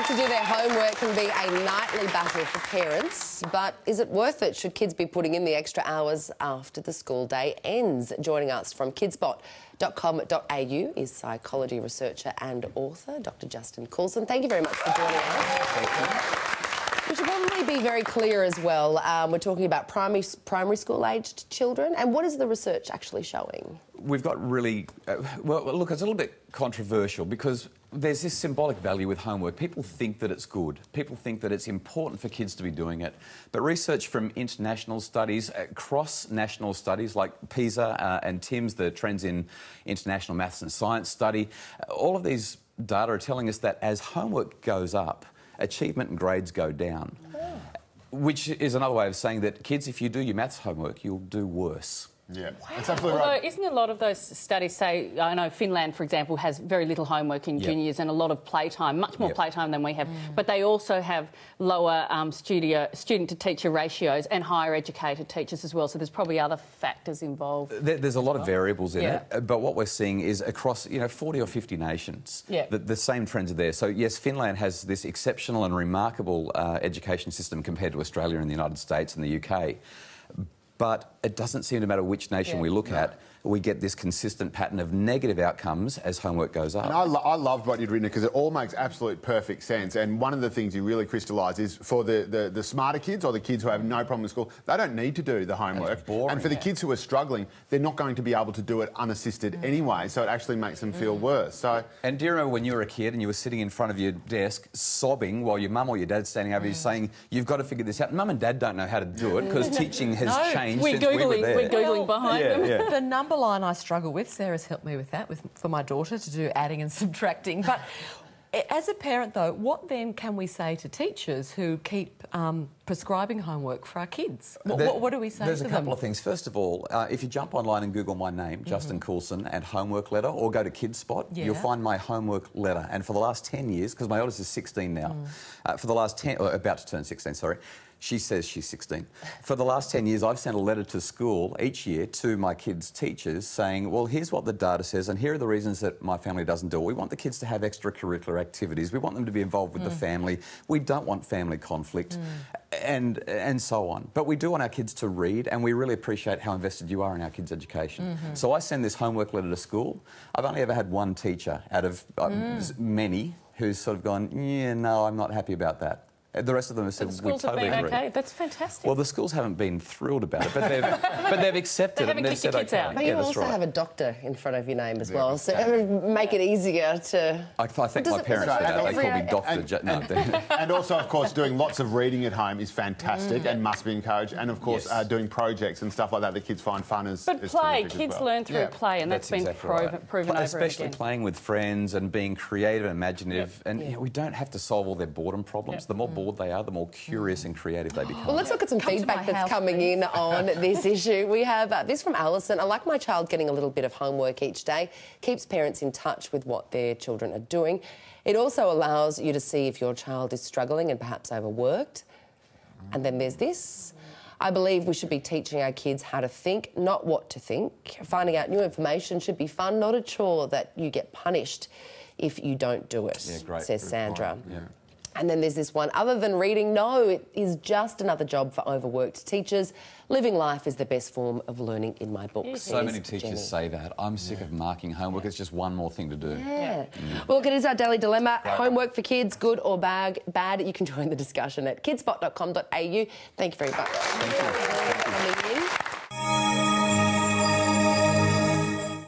kids to do their homework can be a nightly battle for parents, but is it worth it? Should kids be putting in the extra hours after the school day ends? Joining us from Kidspot.com.au is psychology researcher and author, Dr. Justin Coulson. Thank you very much for joining us. Thank you. We should probably be very clear as well. We're talking about primary school-aged children, and what is the research actually showing? We've got really... well, look, it's a little bit controversial because there's this symbolic value with homework. People think that it's good. People think that it's important for kids to be doing it. But research from international studies, cross-national studies like PISA and TIMSS, the Trends in International Maths and Science study, all of these data are telling us that as homework goes up, achievement and grades go down, which is another way of saying that kids, if you do your maths homework, you'll do worse. Yeah, that's absolutely right. Although, isn't a lot of those studies say, I know Finland, for example, has very little homework in junior years and a lot of playtime, much more playtime than we have, but they also have lower student-to-teacher ratios and higher educated teachers as well, so there's probably other factors involved. There's a lot of variables in it, but what we're seeing is across, 40 or 50 nations, the same trends are there. So, yes, Finland has this exceptional and remarkable education system compared to Australia and the United States and the UK. But it doesn't seem to matter which nation we look at, we get this consistent pattern of negative outcomes as homework goes up. And I loved what you'd written because it all makes absolute perfect sense. And one of the things you really crystallise is for the smarter kids or the kids who have no problem in school, they don't need to do the homework. Boring, and for the kids who are struggling, they're not going to be able to do it unassisted anyway, so it actually makes them feel worse. So. And do you remember when you were a kid and you were sitting in front of your desk sobbing while your mum or your dad's standing over you saying, you've got to figure this out? Mum and dad don't know how to do it because teaching has changed since we were there. We're Googling behind them. The number line I struggle with, Sarah's helped me with that, for my daughter to do adding and subtracting. But as a parent, though, what then can we say to teachers who keep prescribing homework for our kids? What do we say to them? There's a couple of things. First of all, if you jump online and Google my name, Justin Coulson, and homework letter, or go to Kidspot, you'll find my homework letter. And for the last 10 years, because my oldest is 16 now, for the last 10, or about to turn 16, sorry, she says she's 16. For the last 10 years, I've sent a letter to school each year to my kids' teachers saying, well, here's what the data says and here are the reasons that my family doesn't do it. We want the kids to have extracurricular activities. We want them to be involved with the family. We don't want family conflict and so on. But we do want our kids to read and we really appreciate how invested you are in our kids' education. So I send this homework letter to school. I've only ever had one teacher out of many who's sort of gone, yeah, no, I'm not happy about that. The rest of them have said, we totally agree. Okay, that's fantastic. Well, the schools haven't been thrilled about it, but they've accepted it and they've said, okay. But you also have a doctor in front of your name as well, so it would make it easier to... I think my parents do that. They call me Doctor. And also, of course, doing lots of reading at home is fantastic and must be encouraged. And, of course, doing projects and stuff like that kids find fun is play, kids learn through play, and that's been proven over again. Especially playing with friends and being creative and imaginative. And we don't have to solve all their boredom problems. The more bored they are, the more curious and creative they become. Well, let's look at some feedback that's coming in on this issue. We have this from Alison. I like my child getting a little bit of homework each day. Keeps parents in touch with what their children are doing. It also allows you to see if your child is struggling and perhaps overworked. And then there's this. I believe we should be teaching our kids how to think, not what to think. Finding out new information should be fun, not a chore that you get punished if you don't do it, says Sandra. And then there's this one. Other than reading, no, it is just another job for overworked teachers. Living life is the best form of learning in my book. So many teachers say that. I'm sick of marking homework. It's just one more thing to do. Well, look, it is our daily dilemma. Homework for kids, good or bad? You can join the discussion at kidspot.com.au. Thank you very much. Thank you.